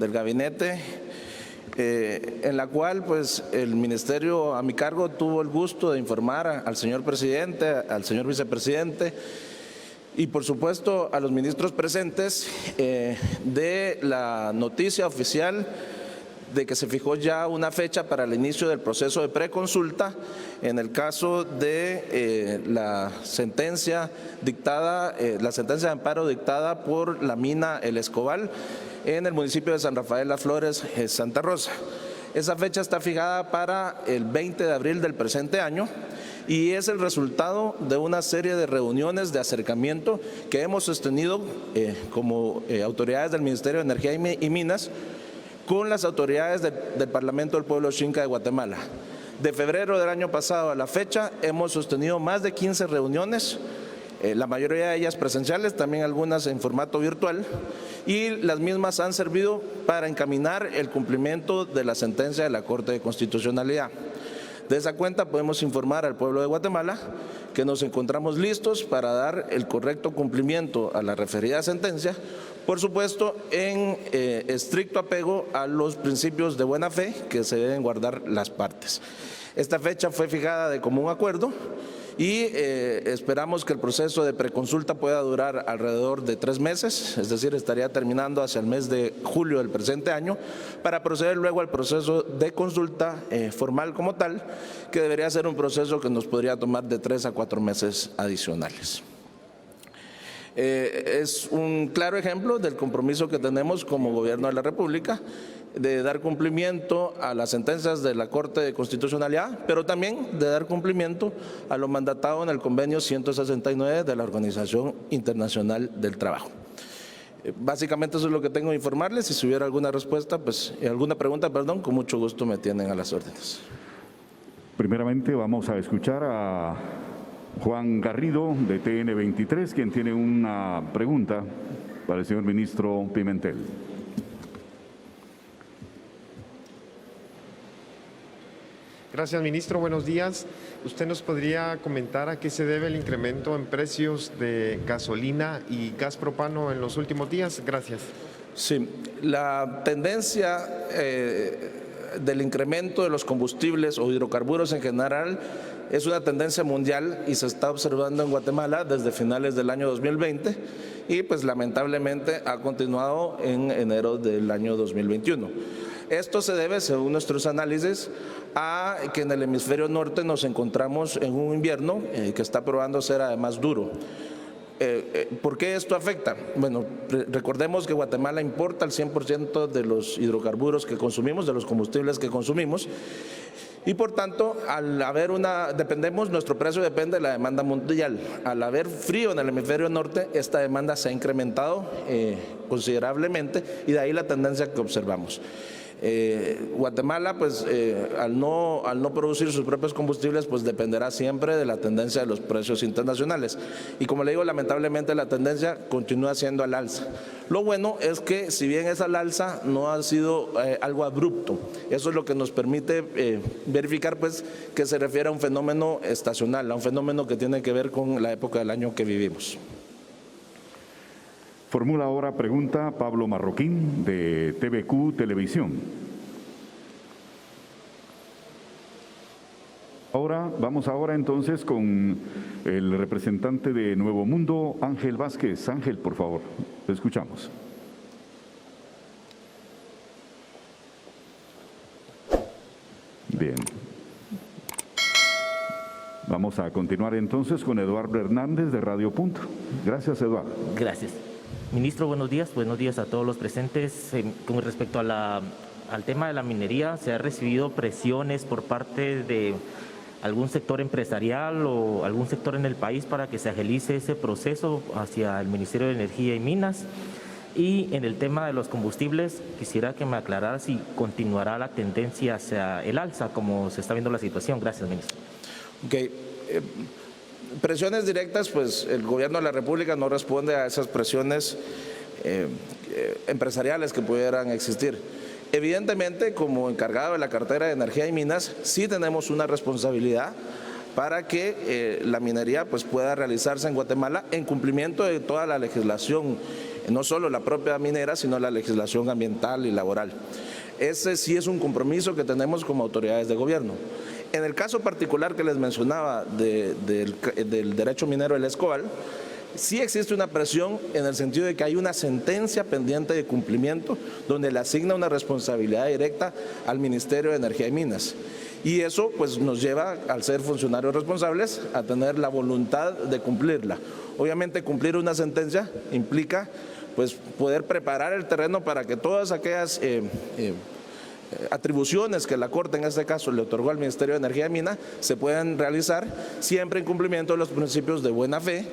del gabinete, en la cual pues el ministerio a mi cargo tuvo el gusto de informar al señor presidente, al señor vicepresidente y por supuesto a los ministros presentes de la noticia oficial de que se fijó ya una fecha para el inicio del proceso de preconsulta en el caso de la sentencia dictada, la sentencia de amparo dictada por la mina El Escobal en el municipio de San Rafael Las Flores, Santa Rosa. Esa fecha está fijada para el 20 de abril del presente año y es el resultado de una serie de reuniones de acercamiento que hemos sostenido como autoridades del Ministerio de Energía y Minas con las autoridades del Parlamento del Pueblo Xinca de Guatemala. De febrero del año pasado a la fecha hemos sostenido más de 15 reuniones, la mayoría de ellas presenciales, también algunas en formato virtual, y las mismas han servido para encaminar el cumplimiento de la sentencia de la Corte de Constitucionalidad. De esa cuenta podemos informar al pueblo de Guatemala que nos encontramos listos para dar el correcto cumplimiento a la referida sentencia, por supuesto en estricto apego a los principios de buena fe que se deben guardar las partes. Esta fecha fue fijada de común acuerdo y esperamos que el proceso de preconsulta pueda durar alrededor de 3 meses, es decir, estaría terminando hacia el mes de julio del presente año, para proceder luego al proceso de consulta formal como tal, que debería ser un proceso que nos podría tomar de 3 a 4 meses adicionales. Es un claro ejemplo del compromiso que tenemos como Gobierno de la República de dar cumplimiento a las sentencias de la Corte de Constitucionalidad, pero también de dar cumplimiento a lo mandatado en el convenio 169 de la Organización Internacional del Trabajo. Básicamente eso es lo que tengo que informarles y si hubiera alguna respuesta, pues alguna pregunta, perdón, con mucho gusto me tienen a las órdenes. Primeramente vamos a escuchar a Juan Garrido de TN23, quien tiene una pregunta para el señor ministro Pimentel. Gracias, ministro. Buenos días. ¿Usted nos podría comentar a qué se debe el incremento en precios de gasolina y gas propano en los últimos días? Gracias. Sí, la tendencia del incremento de los combustibles o hidrocarburos en general es una tendencia mundial y se está observando en Guatemala desde finales del año 2020 y pues lamentablemente ha continuado en enero del año 2021. Esto se debe, según nuestros análisis, a que en el hemisferio norte nos encontramos en un invierno que está probando ser además duro. ¿Por qué esto afecta? Bueno, recordemos que Guatemala importa el 100% de los hidrocarburos que consumimos, de los combustibles que consumimos, y por tanto, al haber nuestro precio depende de la demanda mundial. Al haber frío en el hemisferio norte, esta demanda se ha incrementado considerablemente y de ahí la tendencia que observamos. Guatemala, pues, al no producir sus propios combustibles, pues dependerá siempre de la tendencia de los precios internacionales. Y como le digo, lamentablemente la tendencia continúa siendo al alza. Lo bueno es que, si bien es al alza, no ha sido algo abrupto. Eso es lo que nos permite verificar, pues, que se refiere a un fenómeno estacional, a un fenómeno que tiene que ver con la época del año que vivimos. Formula ahora pregunta Pablo Marroquín de TVQ Televisión. Vamos ahora entonces con el representante de Nuevo Mundo, Ángel Vázquez. Ángel, por favor, te escuchamos. Bien. Vamos a continuar entonces con Eduardo Hernández de Radio Punto. Gracias, Eduardo. Gracias. Ministro, buenos días a todos los presentes. Con respecto al tema de la minería, ¿se ha recibido presiones por parte de algún sector empresarial o algún sector en el país para que se agilice ese proceso hacia el Ministerio de Energía y Minas? Y en el tema de los combustibles, quisiera que me aclarara si continuará la tendencia hacia el alza, como se está viendo la situación. Gracias, ministro. Okay. Presiones directas, pues el Gobierno de la República no responde a esas presiones empresariales que pudieran existir. Evidentemente, como encargado de la cartera de Energía y Minas, sí tenemos una responsabilidad para que la minería pues pueda realizarse en Guatemala en cumplimiento de toda la legislación no solo la propia minera, sino la legislación ambiental y laboral. Ese sí es un compromiso que tenemos como autoridades de gobierno. En el caso particular que les mencionaba del derecho minero del Escobal, sí existe una presión en el sentido de que hay una sentencia pendiente de cumplimiento donde le asigna una responsabilidad directa al Ministerio de Energía y Minas. Y eso pues nos lleva, al ser funcionarios responsables, a tener la voluntad de cumplirla. Obviamente cumplir una sentencia implica pues poder preparar el terreno para que todas aquellas atribuciones que la Corte en este caso le otorgó al Ministerio de Energía y Minas se puedan realizar siempre en cumplimiento de los principios de buena fe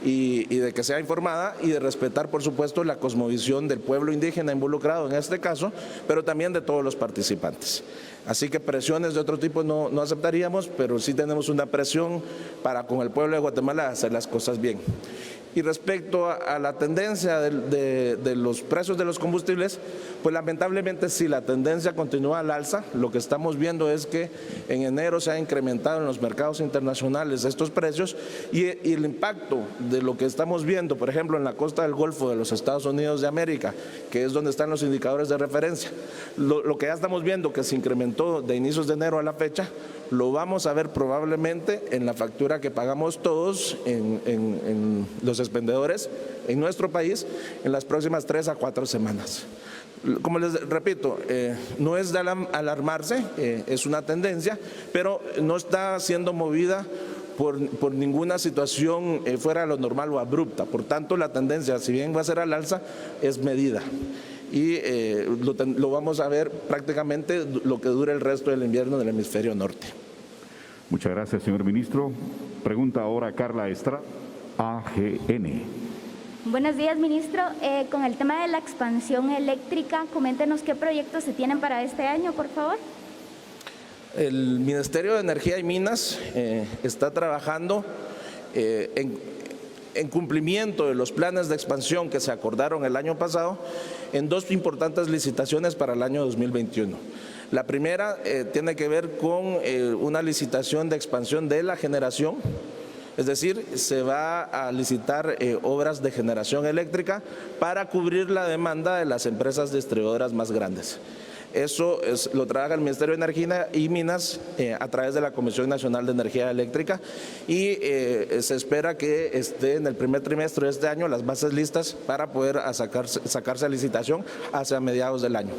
y de que sea informada y de respetar, por supuesto, la cosmovisión del pueblo indígena involucrado en este caso, pero también de todos los participantes. Así que presiones de otro tipo no aceptaríamos, pero sí tenemos una presión para con el pueblo de Guatemala hacer las cosas bien. Y respecto a la tendencia de los precios de los combustibles, pues lamentablemente si la tendencia continúa al alza, lo que estamos viendo es que en enero se ha incrementado en los mercados internacionales estos precios y el impacto de lo que estamos viendo, por ejemplo, en la costa del Golfo de los Estados Unidos de América, que es donde están los indicadores de referencia, lo que ya estamos viendo que se incrementó de inicios de enero a la fecha, lo vamos a ver probablemente en la factura que pagamos todos en los expendedores en nuestro país en las próximas 3 a 4 semanas. Como les repito, no es de alarmarse, es una tendencia, pero no está siendo movida por ninguna situación fuera de lo normal o abrupta. Por tanto, la tendencia, si bien va a ser al alza, es medida. Y lo vamos a ver prácticamente lo que dure el resto del invierno del hemisferio norte. Muchas gracias, señor ministro. Pregunta ahora Carla Estrada, AGN. Buenos días, ministro. Con el tema de la expansión eléctrica, coméntenos qué proyectos se tienen para este año, por favor. El Ministerio de Energía y Minas está trabajando en cumplimiento de los planes de expansión que se acordaron el año pasado en 2 importantes licitaciones para el año 2021. La primera tiene que ver con una licitación de expansión de la generación, es decir, se va a licitar obras de generación eléctrica para cubrir la demanda de las empresas distribuidoras más grandes. Eso lo trabaja el Ministerio de Energía y Minas a través de la Comisión Nacional de Energía Eléctrica y se espera que esté en el primer trimestre de este año las bases listas para poder sacarse a licitación hacia mediados del año.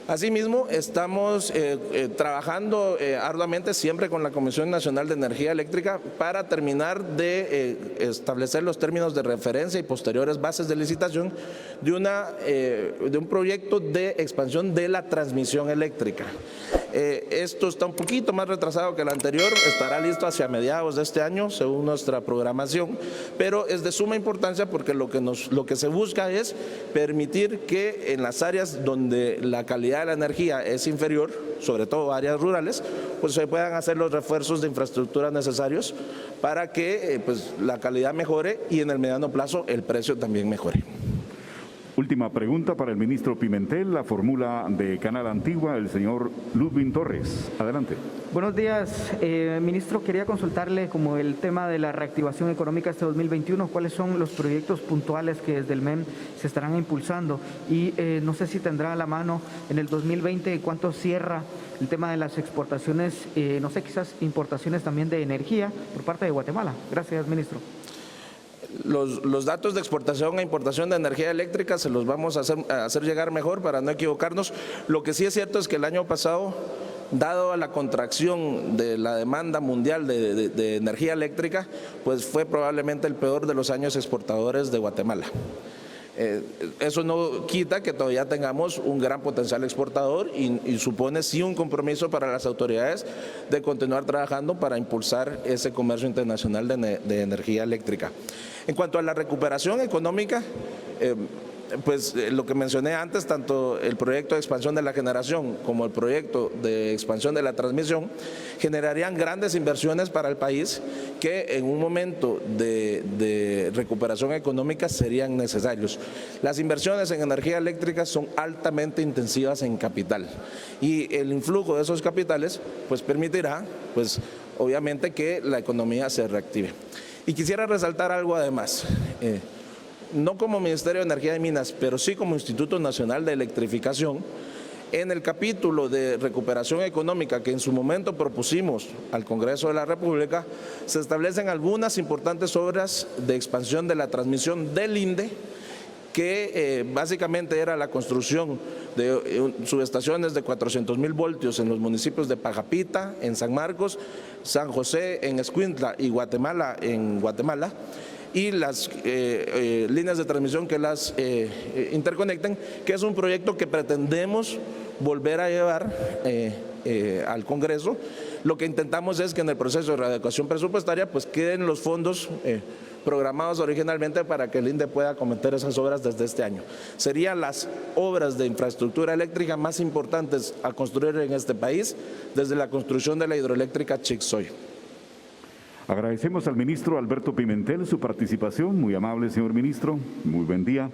Asimismo, estamos trabajando arduamente siempre con la Comisión Nacional de Energía Eléctrica para terminar de establecer los términos de referencia y posteriores bases de licitación de un proyecto de expansión de la transmisión eléctrica. Esto está un poquito más retrasado que el anterior, estará listo hacia mediados de este año según nuestra programación, pero es de suma importancia porque lo que se busca es permitir que en las áreas donde la calidad de la energía es inferior, sobre todo áreas rurales, pues se puedan hacer los refuerzos de infraestructura necesarios para que pues, la calidad mejore y en el mediano plazo el precio también mejore. Última pregunta para el ministro Pimentel, la fórmula de Canal Antigua, el señor Ludwig Torres. Adelante. Buenos días, ministro. Quería consultarle como el tema de la reactivación económica este 2021, cuáles son los proyectos puntuales que desde el MEM se estarán impulsando y no sé si tendrá a la mano en el 2020 cuánto cierra el tema de las exportaciones, no sé, quizás importaciones también de energía por parte de Guatemala. Gracias, ministro. Los datos de exportación e importación de energía eléctrica se los vamos a hacer llegar mejor para no equivocarnos. Lo que sí es cierto es que el año pasado, dado a la contracción de la demanda mundial de energía eléctrica, pues fue probablemente el peor de los años exportadores de Guatemala. Eso no quita que todavía tengamos un gran potencial exportador y supone sí un compromiso para las autoridades de continuar trabajando para impulsar ese comercio internacional de energía eléctrica. En cuanto a la recuperación económica, pues lo que mencioné antes, tanto el proyecto de expansión de la generación como el proyecto de expansión de la transmisión generarían grandes inversiones para el país que en un momento de recuperación económica serían necesarios. Las inversiones en energía eléctrica son altamente intensivas en capital y el influjo de esos capitales pues permitirá pues obviamente que la economía se reactive. Y quisiera resaltar algo además. no como Ministerio de Energía y Minas, pero sí como Instituto Nacional de Electrificación, en el capítulo de recuperación económica que en su momento propusimos al Congreso de la República, se establecen algunas importantes obras de expansión de la transmisión del INDE, que básicamente era la construcción de subestaciones de 400.000 voltios en los municipios de Pajapita, en San Marcos, San José, en Escuintla y Guatemala, en Guatemala, y las líneas de transmisión que las interconecten, que es un proyecto que pretendemos volver a llevar al Congreso. Lo que intentamos es que en el proceso de readecuación presupuestaria pues queden los fondos programados originalmente para que el INDE pueda acometer esas obras desde este año. Serían las obras de infraestructura eléctrica más importantes a construir en este país desde la construcción de la hidroeléctrica Chixoy. Agradecemos al ministro Alberto Pimentel su participación. Muy amable, señor ministro. Muy buen día.